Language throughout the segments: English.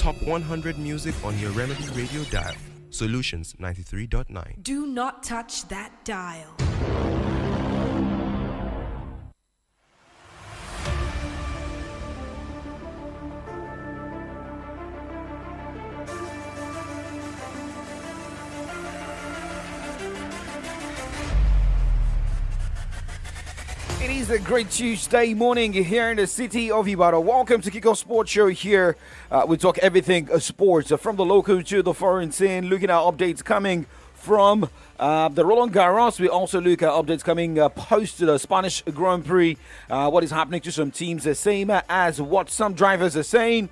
top 100 music on your Remedy radio dial. Solutions 93.9. Do not touch that dial. It is a great Tuesday morning here in the city of Ibadan. Welcome to Kickoff Sports Show here. We talk everything sports from the local to the foreign scene, looking at updates coming from the Roland Garros. We also look at updates coming post the Spanish Grand Prix, what is happening to some teams, the same as what some drivers are saying.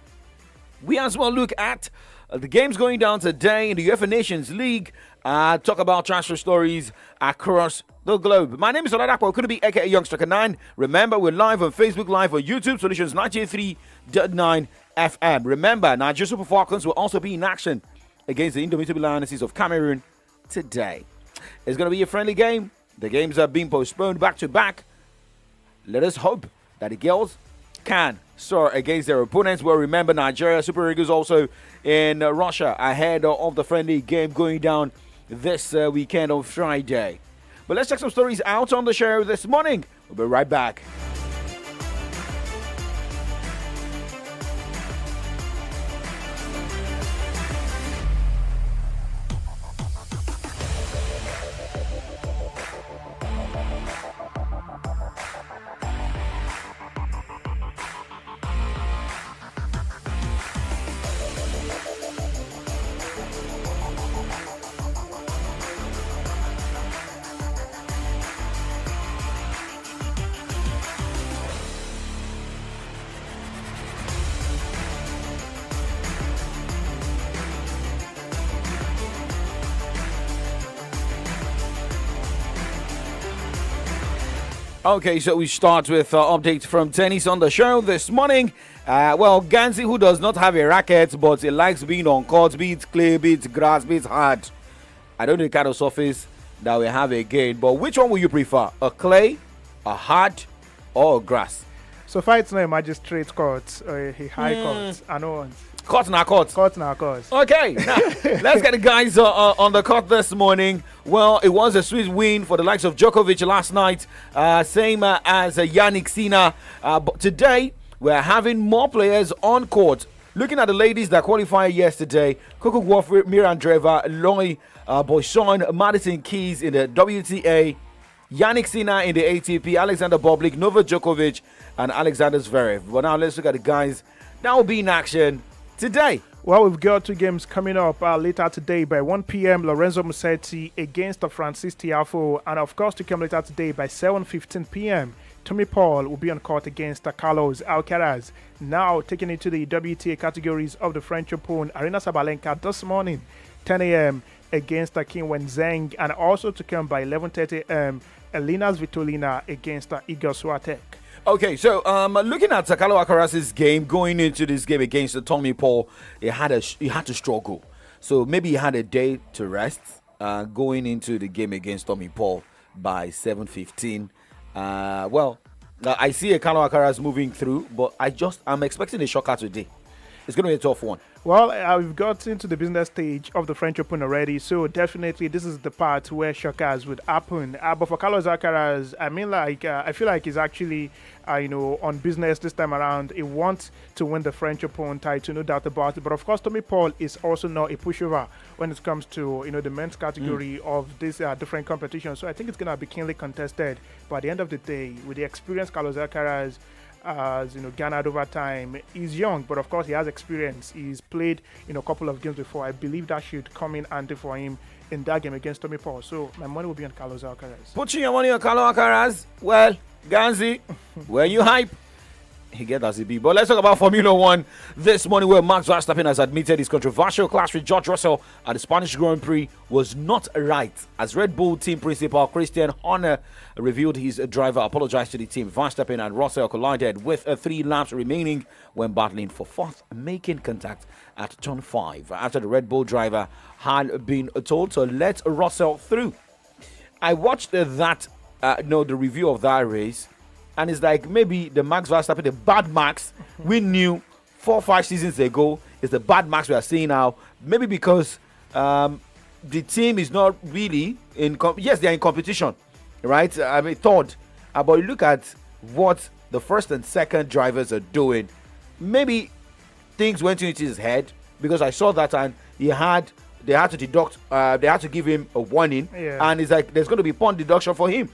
We as well look at the games going down today in the UEFA Nations League. Talk about transfer stories across the globe. My name is Akproko. Could it be aka Youngster 9? Remember, we're live on Facebook, live on YouTube, Solutions 93.9 FM. Remember, Nigeria Super Falcons will also be in action against the Indomitable Lionesses of Cameroon today. It's going to be a friendly game. The games are being postponed back to back. Let us hope that the girls can soar against their opponents. Well, remember, Nigeria Super Eagles also in Russia ahead of the friendly game going down this weekend on Friday. But let's check some stories out on the show this morning. We'll be right back. Okay, so we start with updates from tennis on the show this morning. Ganzi, who does not have a racket, but he likes being on court, be it clay, be it grass, be it hard. I don't know the kind of surface that we have again, but which one will you prefer? A clay, a hard, or a grass? So far, it's not a magistrate court or a high court. I know. Court na court. Court na court. Okay, now let's get the guys on the court this morning. Well, it was a sweet win for the likes of Djokovic last night, same as Yannick Sinner. But today, we're having more players on court. Looking at the ladies that qualified yesterday, Coco Gauff, Mira Andreeva, Loy Boyson, Madison Keys in the WTA, Yannick Sinner in the ATP, Alexander Bublik, Novak Djokovic, and Alexander Zverev. But now let's look at the guys that will be in action today. Well, we've got two games coming up later today by 1 p.m. Lorenzo Musetti against Francis Tiafoe, and of course to come later today by 7:15 p.m. Tommy Paul will be on court against Carlos Alcaraz. Now taking it to the WTA categories of the French Open, Arina Sabalenka this morning 10 a.m. against Kim Wen-zheng, and also to come by 11:30 a.m. Elina Svitolina against Igor Swiatek. Okay, so looking at Carlos Alcaraz's game, going into this game against Tommy Paul, he had to struggle. So maybe he had a day to rest going into the game against Tommy Paul by 7:15. I see a Carlos Alcaraz moving through, but I'm expecting a shocker today. It's going to be a tough one. Well, we've got into the business stage of the French Open already, so definitely this is the part where shockers would happen. But for Carlos Alcaraz, I feel like he's actually, on business this time around. He wants to win the French Open title, no doubt about it. But of course, Tommy Paul is also not a pushover when it comes to, the men's category of this different competitions. So I think it's going to be keenly contested. But at the end of the day, with the experience Carlos Alcaraz has garnered over time. He's young, but of course he has experience. He's played a couple of games before. I believe that should come in handy for him in that game against Tommy Paul. So my money will be on Carlos Alcaraz. Put your money on Carlos Alcaraz. Well, Ganzi, were you hype? He get as it be. But let's talk about Formula One this morning, where Max Verstappen has admitted his controversial clash with George Russell at the Spanish Grand Prix was not right, as Red Bull team principal Christian Horner revealed his driver apologized to the team. Verstappen and Russell collided with 3 laps remaining when battling for fourth, making contact at turn 5 after the Red Bull driver had been told to let Russell through. I watched the review of that race, and it's like maybe the Max Verstappen, the bad Max we knew 4 or 5 seasons ago, It's the bad marks we are seeing now. Maybe because the team is not really in. Yes, they are in competition, right? I mean, third. But you look at what the first and second drivers are doing. Maybe things went into his head because I saw that and they had to deduct. They had to give him a warning, and it's like there's going to be point deduction for him.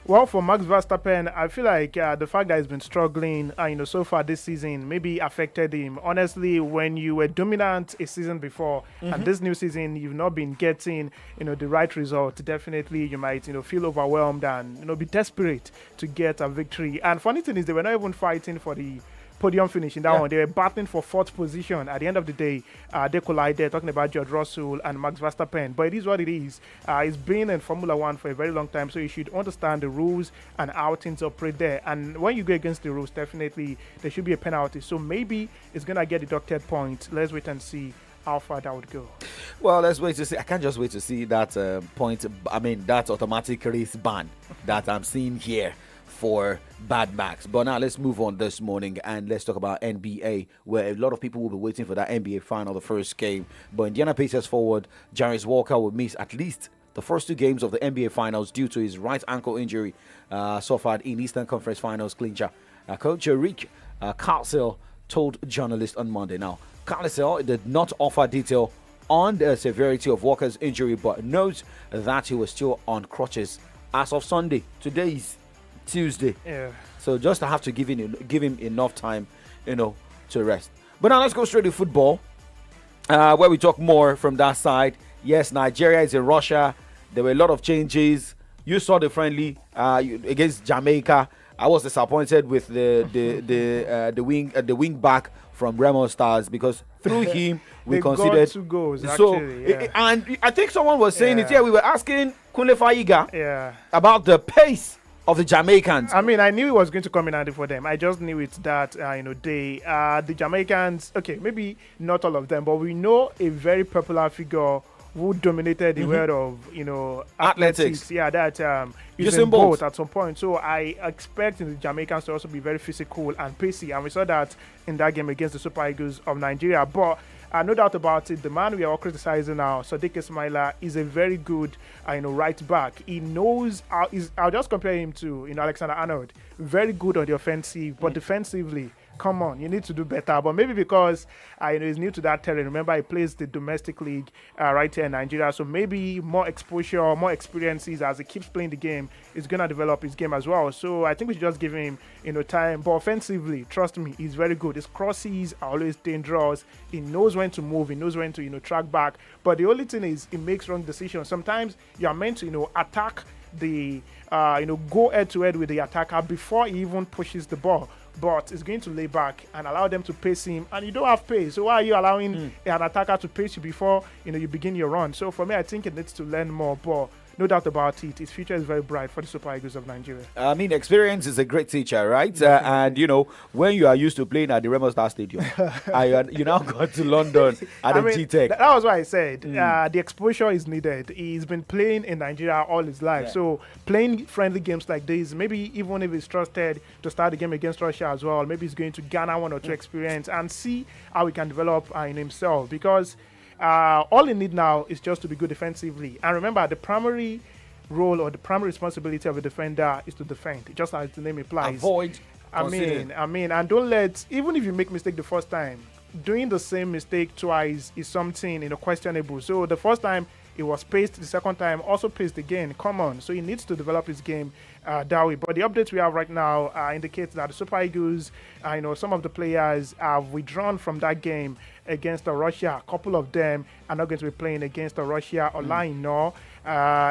Well, for Max Verstappen, I feel like the fact that he's been struggling, so far this season, maybe affected him. Honestly, when you were dominant a season before, and this new season you've not been getting, the right result, definitely you might, feel overwhelmed and, be desperate to get a victory. And funny thing is, they were not even fighting for the podium finish in that one. They were battling for fourth position. At the end of the day, they collided, talking about George Russell and Max Verstappen. But it is what it is. He's been in Formula One for a very long time, so you should understand the rules and how things operate there. And when you go against the rules, definitely there should be a penalty. So maybe it's going to get deducted points. Let's wait and see how far that would go. Well, let's wait to see. I can't just wait to see that point. I mean, that automatic race ban that I'm seeing here for bad Max. But now let's move on this morning and let's talk about NBA, where a lot of people will be waiting for that NBA final, the first game. But Indiana Pacers forward Jarvis Walker will miss at least the first 2 games of the NBA finals due to his right ankle injury suffered in Eastern Conference Finals clincher. Coach Rick Carlisle told journalists on Monday. Now, Carlisle did not offer detail on the severity of Walker's injury, but notes that he was still on crutches as of Sunday. Today is Tuesday. So just have to give him enough time, to rest. But now let's go straight to football, where we talk more from that side. Yes, Nigeria is in Russia. There were a lot of changes. You saw the friendly against Jamaica. I was disappointed with the wing back from Remo Stars because through him we considered 2 goals. Actually, and I think someone was saying it. Yeah, we were asking Kunle Faiga about the pace of the Jamaicans. I mean, I knew it was going to come in handy for them. I just knew it that the Jamaicans. Okay, maybe not all of them, but we know a very popular figure who dominated the world of athletics. Yeah, that Usain Bolt at some point. So I expect the Jamaicans to also be very physical and pacey, and we saw that in that game against the Super Eagles of Nigeria. But no doubt about it, the man we are all criticizing now, Sadiq Ismaila, is a very good right back. He knows I'll just compare him to Alexander Arnold. Very good on the offensive, but defensively, come on, you need to do better. But maybe because he's new to that terrain. Remember, he plays the domestic league right here in Nigeria, so maybe more exposure, more experiences as he keeps playing the game. He's gonna develop his game as well. So I think we should just give him time. But offensively, trust me, he's very good. His crosses are always dangerous. He knows when to move. He knows when to track back. But the only thing is, he makes wrong decisions. Sometimes you are meant to attack the go head to head with the attacker before he even pushes the ball. But it's going to lay back and allow them to pace him, and you don't have pace. So why are you allowing an attacker to pace you before you begin your run? So for me, I think it needs to learn more. But no doubt about it, his future is very bright for the Super Eagles of Nigeria. I mean, experience is a great teacher, right? And when you are used to playing at the Remo Star Stadium, you now got to London at the G-Tech. That was why I said the exposure is needed. He's been playing in Nigeria all his life, so playing friendly games like this, maybe even if he's trusted to start the game against Russia as well, maybe he's going to garner 1 or 2 experience and see how he can develop in himself, because all he needs now is just to be good defensively. And remember, the primary role or the primary responsibility of a defender is to defend, just as the name implies. Avoid. I mean, and don't let, even if you make mistake the first time, doing the same mistake twice is something questionable. So the first time it was paced, the second time also paced again. Come on. So he needs to develop his game that way. But the updates we have right now indicates that the Super Eagles, some of the players have withdrawn from that game against Russia. A couple of them are not going to be playing against Russia. Olaino,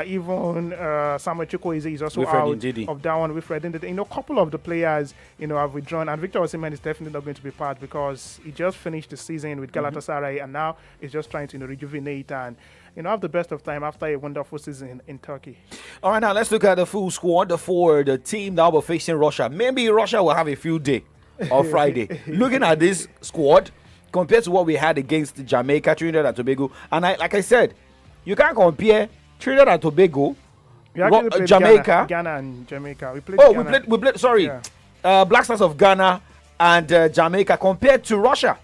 even Samuel Chukwueze is also out of that one. Wilfred Ndidi. A couple of the players, have withdrawn. And Victor Osimhen is definitely not going to be part because he just finished the season with Galatasaray and now he's just trying to rejuvenate and have the best of time after a wonderful season in Turkey. All right, now let's look at the full squad for the team that will be facing Russia. Maybe Russia will have a field day on Friday. Looking at this squad compared to what we had against Jamaica, Trinidad and Tobago, and like I said, you can't compare Trinidad and Tobago, Jamaica, Ghana and Jamaica. We played. We played. Sorry, Black Stars of Ghana and Jamaica compared to Russia.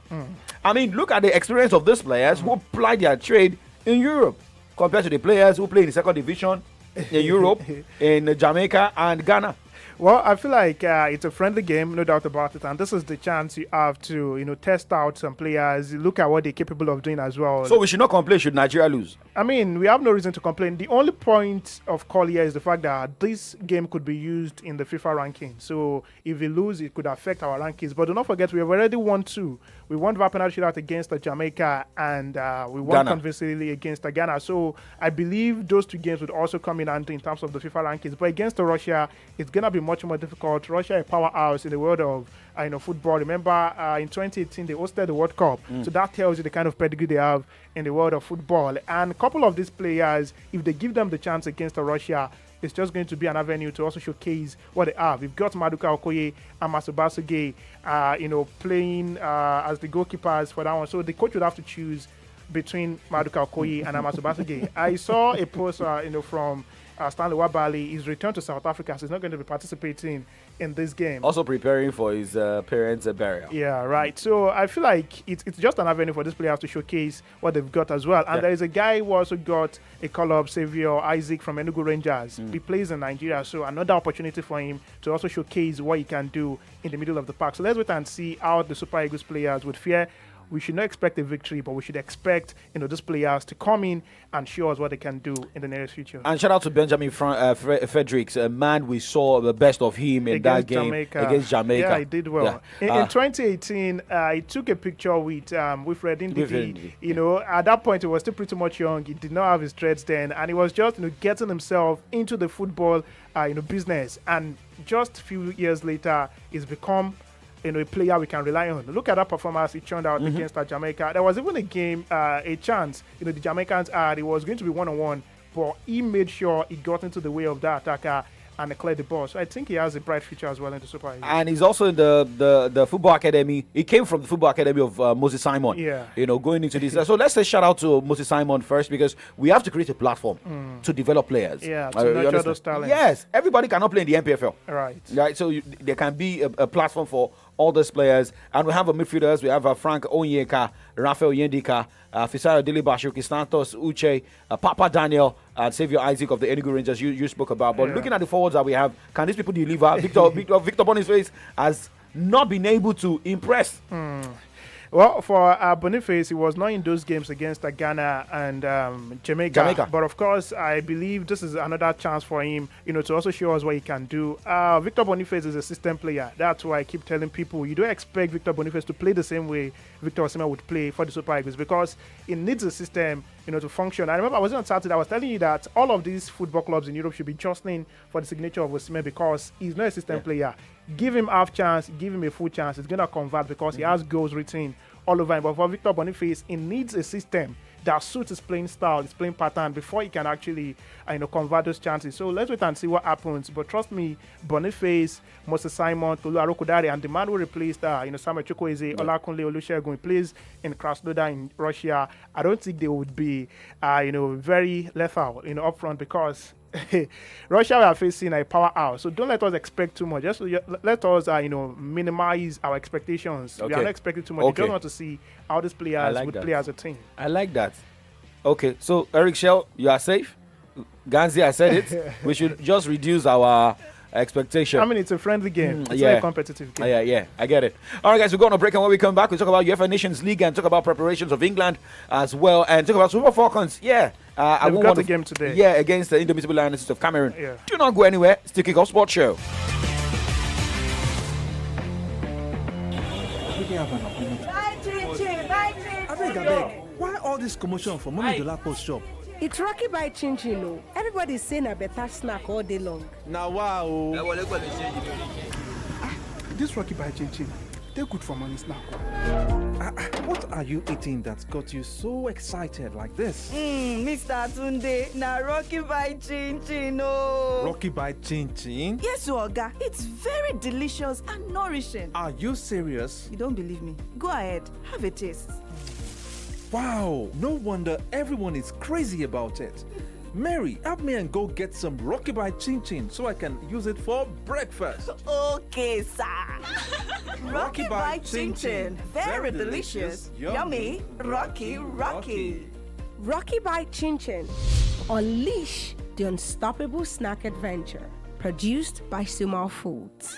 I mean, look at the experience of these players who ply their trade in Europe compared to the players who play in the second division in Europe, in Jamaica and Ghana. Well, I feel like it's a friendly game, no doubt about it, and this is the chance you have to, test out some players, look at what they're capable of doing as well. So we should not complain should Nigeria lose. I mean, we have no reason to complain. The only point of call here is the fact that this game could be used in the FIFA ranking. So if we lose, it could affect our rankings. But do not forget, we have already won 2. We won the penalty shootout against Jamaica, and we won convincingly against Ghana. So I believe those 2 games would also come in handy in terms of the FIFA rankings. But against Russia, it's going to be much more difficult. Russia, a powerhouse in the world of football. Remember, in 2018, they hosted the World Cup. So that tells you the kind of pedigree they have in the world of football. And a couple of these players, if they give them the chance against Russia, it's just going to be an avenue to also showcase what they have. We've got Maduka Okoye and Masubasuge, playing as the goalkeepers for that one. So the coach would have to choose between Maduka Okoye and Masubasuge. I saw a post, from Stanley Wabali. He's returned to South Africa, so he's not going to be participating in this game. Also preparing for his parents' burial. Yeah, right. So I feel like it's just an avenue for this player to showcase what they've got as well. And there is a guy who also got a call-up, Xavier Isaac from Enugu Rangers. He plays in Nigeria, so another opportunity for him to also showcase what he can do in the middle of the park. So let's wait and see how the Super Eagles players would fare. We should not expect a victory, but we should expect these players to come in and show us what they can do in the nearest future. And shout out to Benjamin Fredericks, a man we saw the best of him in that game against Jamaica. Yeah, he did well. Yeah. In 2018, he took a picture with Fred Ndidi. At that point, he was still pretty much young. He did not have his dreads then, and he was just getting himself into the football business. And just a few years later, he's become a player we can rely on. Look at that performance he turned out against Jamaica. There was even a game, a chance, the Jamaicans had. It was going to be 1-on-1, but he made sure he got into the way of that attacker and cleared the ball. So I think he has a bright future as well in the Super Eagles. And he's also in the football academy. He came from the football academy of Moses Simon. Yeah. Going into this. So let's say shout out to Moses Simon first, because we have to create a platform to develop players. Yeah, to nurture those talents. Yes, everybody cannot play in the MPFL. Right. So there can be a platform for all those players. And we have a midfielders. We have Frank Onyeka, Rafael Yendika, Fisayo Dilibash, Santos, Uche, Papa Daniel, and Xavier Isaac of the Enugu Rangers you spoke about. But looking at the forwards that we have, can these people deliver? Victor Boniface has not been able to impress. Well, for Boniface, he was not in those games against Ghana and Jamaica. But of course, I believe this is another chance for him, to also show us what he can do. Victor Boniface is a system player. That's why I keep telling people, you don't expect Victor Boniface to play the same way Victor Osimhen would play for the Super Eagles, because it needs a system, to function. I remember I was on Saturday, I was telling you that all of these football clubs in Europe should be jostling for the signature of Osimhen, because he's not a system player. Give him half chance, give him a full chance. It's going to convert because he has goals written all over him. But for Victor Boniface, he needs a system that suits his playing style, his playing pattern, before he can actually convert those chances. So let's wait and see what happens. But trust me, Boniface, Moses Simon, Tolu Arokodare, and the man who replaced Samuel Chukwueze, Olakunle Olusegun, he plays in Krasnodar in Russia. I don't think they would be very lethal up front, because Russia are facing a powerhouse. So don't let us expect too much. Just let us minimize our expectations. We are not expecting too much. We just want to see how these players would play as a team. I like that. Okay, so Eric Shell, you are safe. Ganzi, I said it. We should just reduce our expectation. I mean, it's a friendly game. It's not a competitive game. Yeah, I get it. All right, guys, we're going on a break, and when we come back, we talk about UEFA Nations League and talk about preparations of England as well, and talk about Super Falcons. Yeah. I got the game today. Yeah, against the Indomitable Lionesses of Cameroon. Yeah. Do not go anywhere. It's the Kickoff Sports Show. Why all this commotion for Mommy Dolapo's shop? It's Rocky by Chin Chin. No. Everybody's saying a better snack all day long. Now, wow. This Rocky by Chin Chin, they're good for money snack. What are you eating that got you so excited like this? Mr. Tunde, na Rocky by Chin Chin. Oh. Rocky by Chin Chin? Yes, Oga. It's very delicious and nourishing. Are you serious? You don't believe me? Go ahead, have a taste. Wow, no wonder everyone is crazy about it. Mary, help me and go get some Rocky by Chin Chin so I can use it for breakfast. Okay, sir. Rocky Bite Chin Chin. Very delicious. Yummy. Rocky. Rocky Bite Chin Chin. Unleash the unstoppable snack adventure. Produced by Sumal Foods.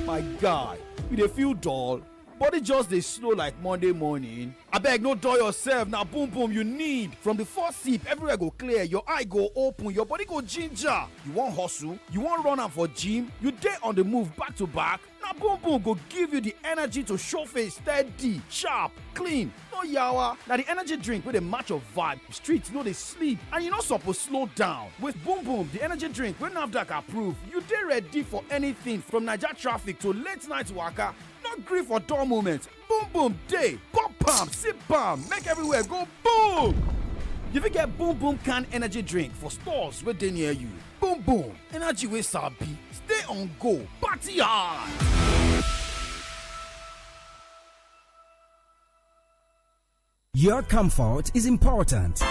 My guy, you dey feel dull? Body just dey slow like Monday morning. Abeg, no dull yourself. Na boom boom you need. From the first sip, everywhere go clear, your eye go open, your body go ginger. You wan hustle? You wan run am for gym? You dey on the move back to back? Na boom boom go give you the energy to show face steady, sharp, clean. No yawa. Na the energy drink wey dey match your vibe. Street no dey sleep and you no suppose slow down. With boom boom, the energy drink wey NAFDAC approve, you dey ready for anything from Naija traffic to late night waka. No gree for dull moments. Boom boom dey. Pop am, sip am, make everywhere go boom. You fit get boom boom can energy drink for stores wey dey near you. Boom boom, energy wey sabi, stay on go, party hard. Your comfort is important.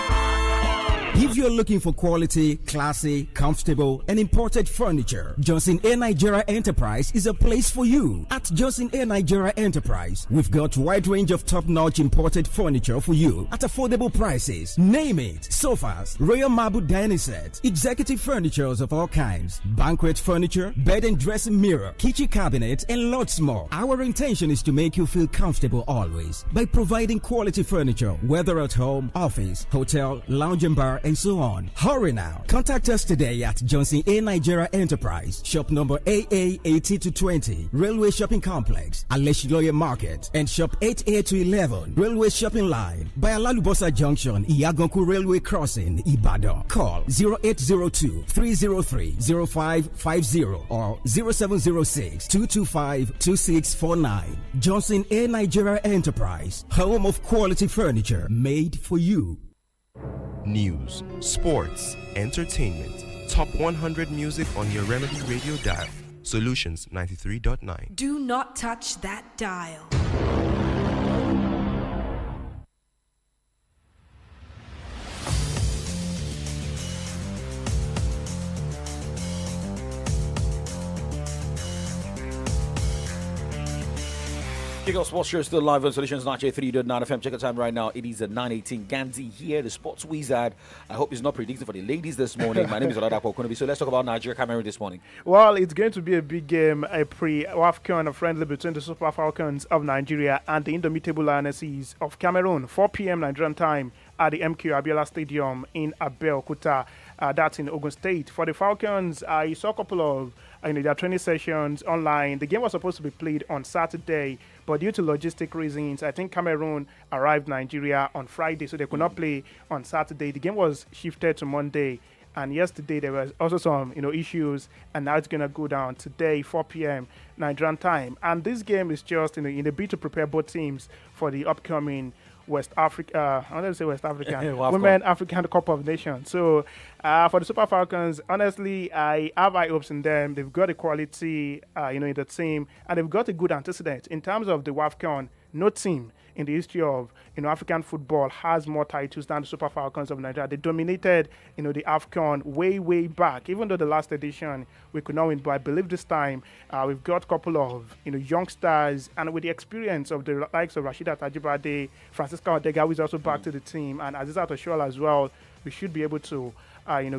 If you're looking for quality, classy, comfortable, and imported furniture, Johnson A. Nigeria Enterprise is a place for you. At Johnson A. Nigeria Enterprise, we've got a wide range of top-notch imported furniture for you at affordable prices. Name it: sofas, royal marble dining set, executive furnitures of all kinds, banquet furniture, bed and dressing mirror, kitchen cabinet, and lots more. Our intention is to make you feel comfortable always by providing quality furniture, whether at home, office, hotel, lounge and bar, and so on. Hurry now. Contact us today at Johnson A. Nigeria Enterprise, shop number AA 80-20, Railway Shopping Complex, Aleshiloye Market, and shop 8A-11, Railway Shopping Line, by Alalubosa Junction, Iyagonku Railway Crossing, Ibadan. Call 0802-303-0550 or 0706-225-2649. Johnson A. Nigeria Enterprise, home of quality furniture made for you. News, sports, entertainment. Top 100 music on your Remedy Radio dial. Solutions 93.9. Do not touch that dial. Kickoff Sports Show still live on Solutions 93.9 FM. Check the time right now. It is at 9:18. Ganzi here, the sports wizard. I hope it's not predicting for the ladies this morning. My name is Akproko. So let's talk about Nigeria Cameroon this morning. Well, it's going to be a big game, a pre-WAFCON, a friendly between the Super Falcons of Nigeria and the Indomitable Lionesses of Cameroon. 4 p.m. Nigerian time at the MQ Abiola Stadium in Abeokuta. That's in Ogun State. For the Falcons, I saw a couple of their training sessions online. The game was supposed to be played on Saturday, but due to logistic reasons, I think Cameroon arrived Nigeria on Friday, so they could not play on Saturday. The game was shifted to Monday, and yesterday there was also some issues, and now it's going to go down today, 4 p.m. Nigerian time. And this game is just in a bid to prepare both teams for the upcoming West Africa, I wanted to say West African, Women African Cup of Nations. So for the Super Falcons, honestly, I have high hopes in them. They've got a quality, in the team, and they've got a good antecedent. In terms of the WAFCON, no team in the history of African football has more titles than the Super Falcons of Nigeria. They dominated the AFCON way back. Even though the last edition we could not win, but I believe this time we've got a couple of youngsters, and with the experience of the likes of Rashida Tajibade, Francisca Odega, who is also back to the team, and Azizat Oshola as well, we should be able to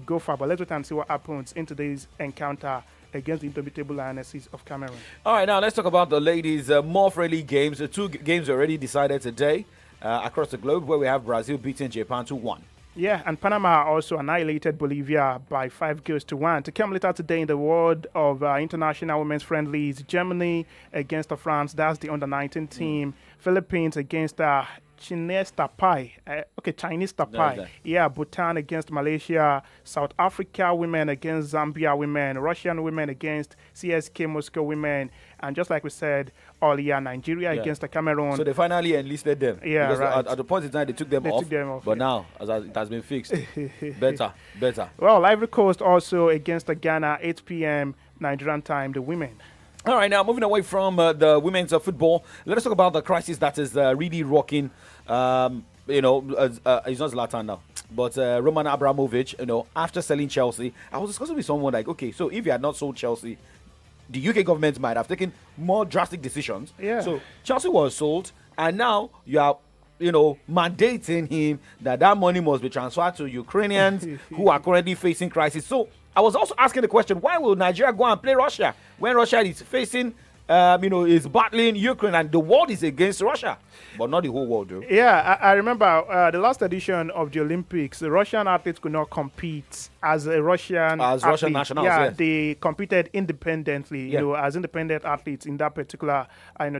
go far. But let's wait and see what happens in today's encounter against the Indomitable Lionesses of Cameroon. All right, now let's talk about the ladies' more friendly games. The two games already decided today across the globe, where we have Brazil beating Japan 2-1. Yeah, and Panama also annihilated Bolivia by 5-1. To come later today in the world of international women's friendlies, Germany against France, that's the under-19 team. Philippines against Chinese Tapai. Yeah, Bhutan against Malaysia. South Africa women against Zambia women. Russian women against CSK Moscow women. And just like we said earlier, Nigeria against the Cameroon. So they finally enlisted them. Yeah, because right. At the point in time, they took them off. But now, as it has been fixed. better. Well, Ivory Coast also against Ghana, 8 p.m. Nigerian time, the women. All right, now moving away from the women's football, let us talk about the crisis that is really rocking. It's not Zlatan now. But Roman Abramovich, after selling Chelsea, I was discussing with someone like, okay, so if you had not sold Chelsea, the UK government might have taken more drastic decisions. Yeah. So Chelsea was sold, and now you are, mandating him that money must be transferred to Ukrainians who are currently facing crisis. So I was also asking the question, why will Nigeria go and play Russia when Russia is facing, is battling Ukraine and the world is against Russia, but not the whole world, though. Yeah, I remember the last edition of the Olympics, the Russian athletes could not compete as a Russian Russian nationals. Yeah, yes. they competed independently, as independent athletes in that particular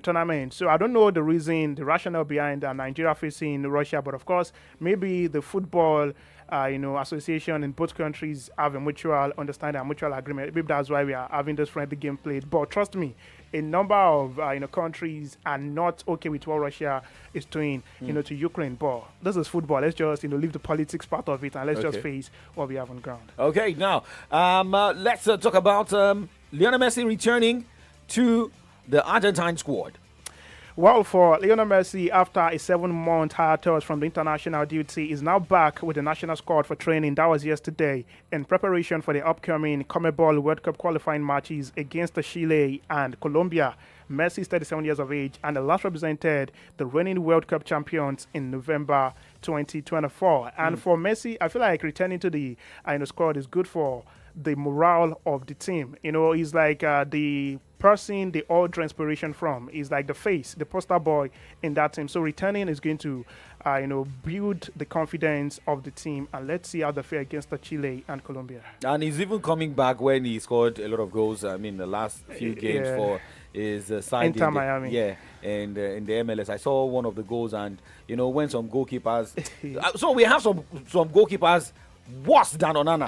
tournament. So I don't know the reason, the rationale behind Nigeria facing Russia, but of course, maybe the football association in both countries have a mutual understanding, a mutual agreement. Maybe that's why we are having this friendly game played. But trust me, a number of countries are not okay with what Russia is doing, to Ukraine. But this is football. Let's just leave the politics part of it and let's just face what we have on ground. Okay, now let's talk about Lionel Messi returning to the Argentine squad. Well, for Lionel Messi, after a 7-month hiatus from the international duty, is now back with the national squad for training. That was yesterday in preparation for the upcoming Amebo World Cup qualifying matches against Chile and Colombia. Messi is 37 years of age and last represented the reigning World Cup champions in November 2024. And for Messi, I feel like returning to the squad is good for the morale of the team. He's like the person they all draw inspiration from. He's like the face, the poster boy in that team. So returning is going to, build the confidence of the team. And let's see how they fare against the Chile and Colombia. And he's even coming back when he scored a lot of goals. The last few games for his side Inter Miami. Yeah, and in the MLS. I saw one of the goals, and when some goalkeepers. So we have some goalkeepers worse than Onana.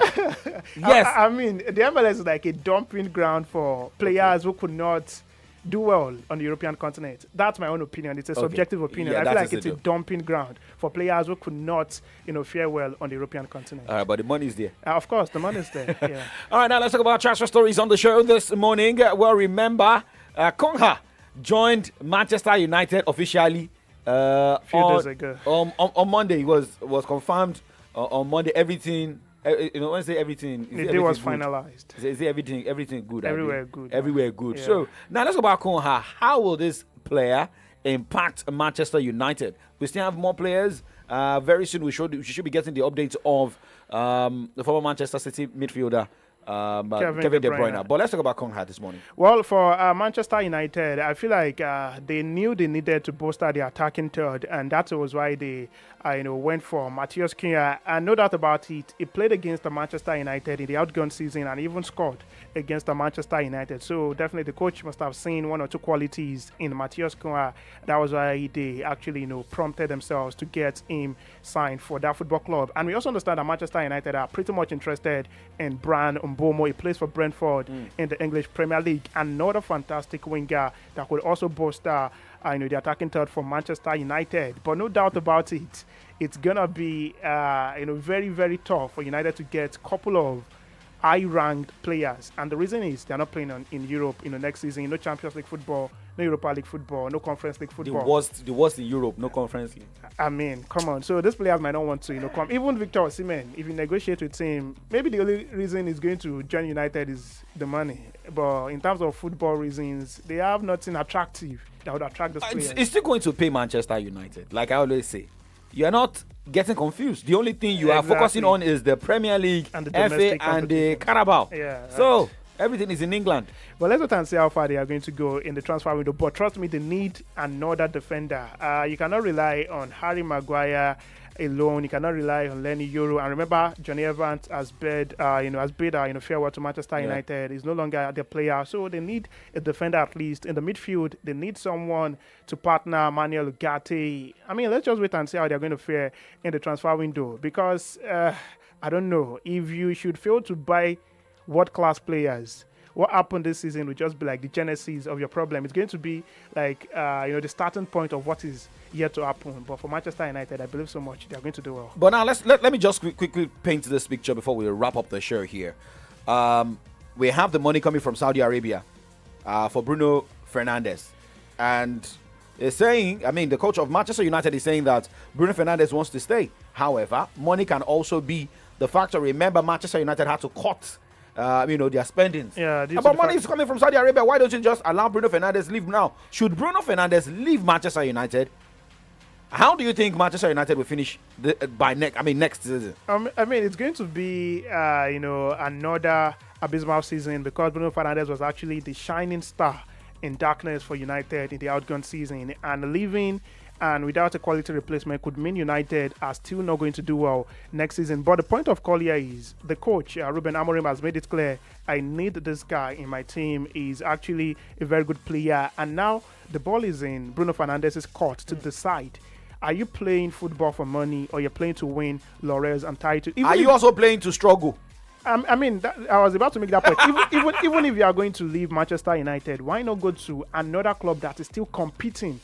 Yes. I mean, the MLS is like a dumping ground for players who could not do well on the European continent. That's my own opinion. It's a subjective opinion. Yeah, I feel like it's a dumping ground for players who could not, fare well on the European continent. But the money is there. Of course, the money is there. Yeah. All right, now let's talk about transfer stories on the show this morning. Well, remember, Konha joined Manchester United officially a few days ago. On Monday. It was confirmed. On Monday, everything, when I say everything, the day was finalized. Is everything good? Everywhere good. Everywhere good. Yeah. So now let's go about Konha. How will this player impact Manchester United? We still have more players. Very soon we should be getting the updates of the former Manchester City midfielder Kevin De Bruyne. But let's talk about Konha this morning. Well, for Manchester United, I feel like they knew they needed to bolster the attacking third, and that was why they went for Matthias Cunha. And no doubt about it, he played against the Manchester United in the outgone season and even scored against the Manchester United. So definitely the coach must have seen one or two qualities in Matthias Cunha. That was why they actually prompted themselves to get him signed for that football club. And we also understand that Manchester United are pretty much interested in Brand Mbomo. He plays for Brentford in the English Premier League. Another fantastic winger that could also bolster the attacking third for Manchester United. But no doubt about it, it's gonna be very, very tough for United to get a couple of high-ranked players, and the reason is they're not playing in Europe next season. No Champions League football, no Europa League football, no Conference League football. The worst in Europe, no Conference League. I mean, come on. So these players might not want to come. Even Victor Osimhen, if you negotiate with him, maybe the only reason he's going to join United is the money. But in terms of football reasons, they have nothing attractive that would attract those players. It's still going to pay Manchester United, like I always say. You're not getting confused. The only thing you are focusing on is the Premier League, and the FA, and the Carabao. Yeah, so everything is in England. But let's wait and see how far they are going to go in the transfer window. But trust me, they need another defender. You cannot rely on Harry Maguire alone. You cannot rely on Lenny Yoro. And remember, Johnny Evans has bid farewell to Manchester United. He's no longer the player. So they need a defender at least. In the midfield, they need someone to partner Manuel Ugarte. I mean, let's just wait and see how they're going to fare in the transfer window. Because, I don't know, if you should fail to buy world-class players, what happened this season will just be like the genesis of your problem. It's going to be like the starting point of what is yet to happen. But for Manchester United, I believe so much they're going to do well. But now let me just quickly paint this picture before we wrap up the show here. We have the money coming from Saudi Arabia for Bruno Fernandes, and they're saying, the coach of Manchester United is saying that Bruno Fernandes wants to stay. However, money can also be the factor. Remember, Manchester United had to cut their spendings. Yeah, but money is coming from Saudi Arabia. Why don't you just allow Bruno Fernandes leave now? Should Bruno Fernandes leave Manchester United? How do you think Manchester United will finish next season? It's going to be another abysmal season because Bruno Fernandes was actually the shining star in darkness for United in the outgone season, and leaving and without a quality replacement could mean United are still not going to do well next season. But the point of call here is the coach, Ruben Amorim, has made it clear, I need this guy in my team. He's actually a very good player. And now the ball is in Bruno Fernandes' court to decide. Are you playing football for money or you're playing to win laurels and titles? Are you also playing to struggle? I was about to make that point. even if you are going to leave Manchester United, why not go to another club that is still competing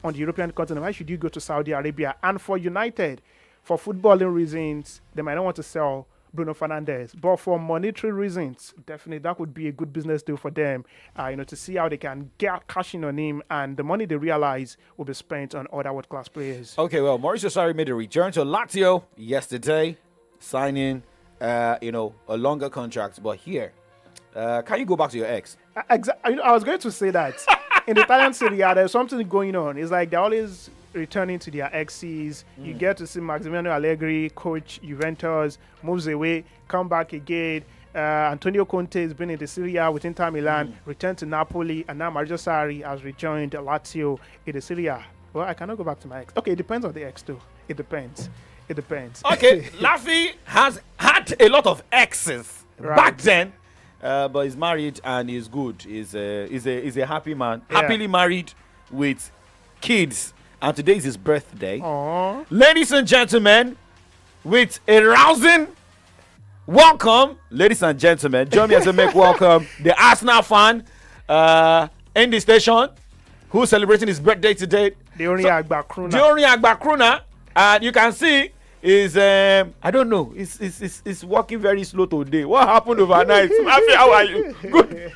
on the European continent? Why should you go to Saudi Arabia? And for United, for footballing reasons, they might not want to sell Bruno Fernandes, but for monetary reasons, definitely that would be a good business deal for them. To see how they can get cash in on him, and the money they realize will be spent on other world-class players. Okay, well, Mauricio Sarri made a return to Lazio yesterday, signing a longer contract. But here, can you go back to your ex? I was going to say that. In the Italian Serie A, there's something going on. It's like they're always returning to their exes. You get to see Massimiliano Allegri, coach Juventus, moves away, come back again. Antonio Conte has been in the Serie A with Inter Milan, returned to Napoli, and now Mauricio Sarri has rejoined Lazio in the Serie A. Well, I cannot go back to my ex. Okay, it depends on the ex too. It depends. Okay, Laffy has had a lot of exes back then. But he's married and he's good. He's a happy man. Yeah. Happily married with kids. And today is his birthday. Aww. Ladies and gentlemen, with a rousing welcome, ladies and gentlemen, join me as I make welcome the Arsenal fan in the station who's celebrating his birthday today. The only Agbakruna. And you can see is I don't know. It's working very slow today. What happened overnight? Mafi, how are you? Good.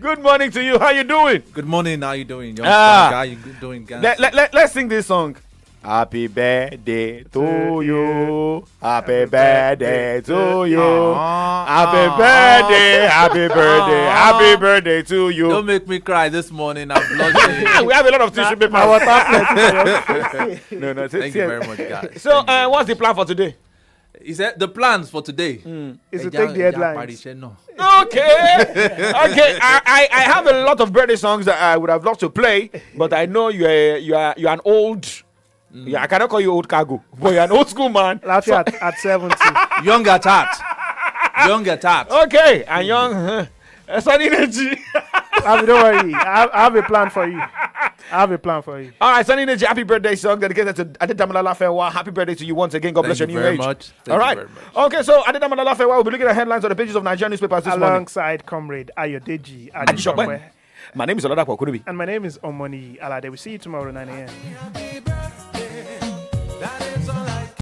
Good morning to you. How you doing? Good morning. How you doing, young guy? You doing? Let's sing this song. Happy birthday to you. Happy birthday to you. Happy birthday to you. Don't make me cry this morning. I'm blushing. We have a lot of tissue paper. No, thank you very much, guys. So, what's the plan for today? Is that the plans for today? Is to take the headlines. No. Okay. I have a lot of birthday songs that I would have loved to play, but I know you're an old. Yeah, I cannot call you old cargo, but you're an old school man. Laugh at 70. Young at heart. Okay, and young. Sunny Energy. Don't worry. I have a plan for you. All right, Sunny Energy, happy birthday song dedicated to Adedamola Fewa. Happy birthday to you once again. God bless your new age. Thank All right. you very much. Okay, so Adedamola Fewa will be looking at headlines on the pages of Nigerian newspapers this morning. Alongside Comrade Ayodeji My name is Oladapo Kurubi. And my name is Omoni Alade. We see you tomorrow 9 a.m.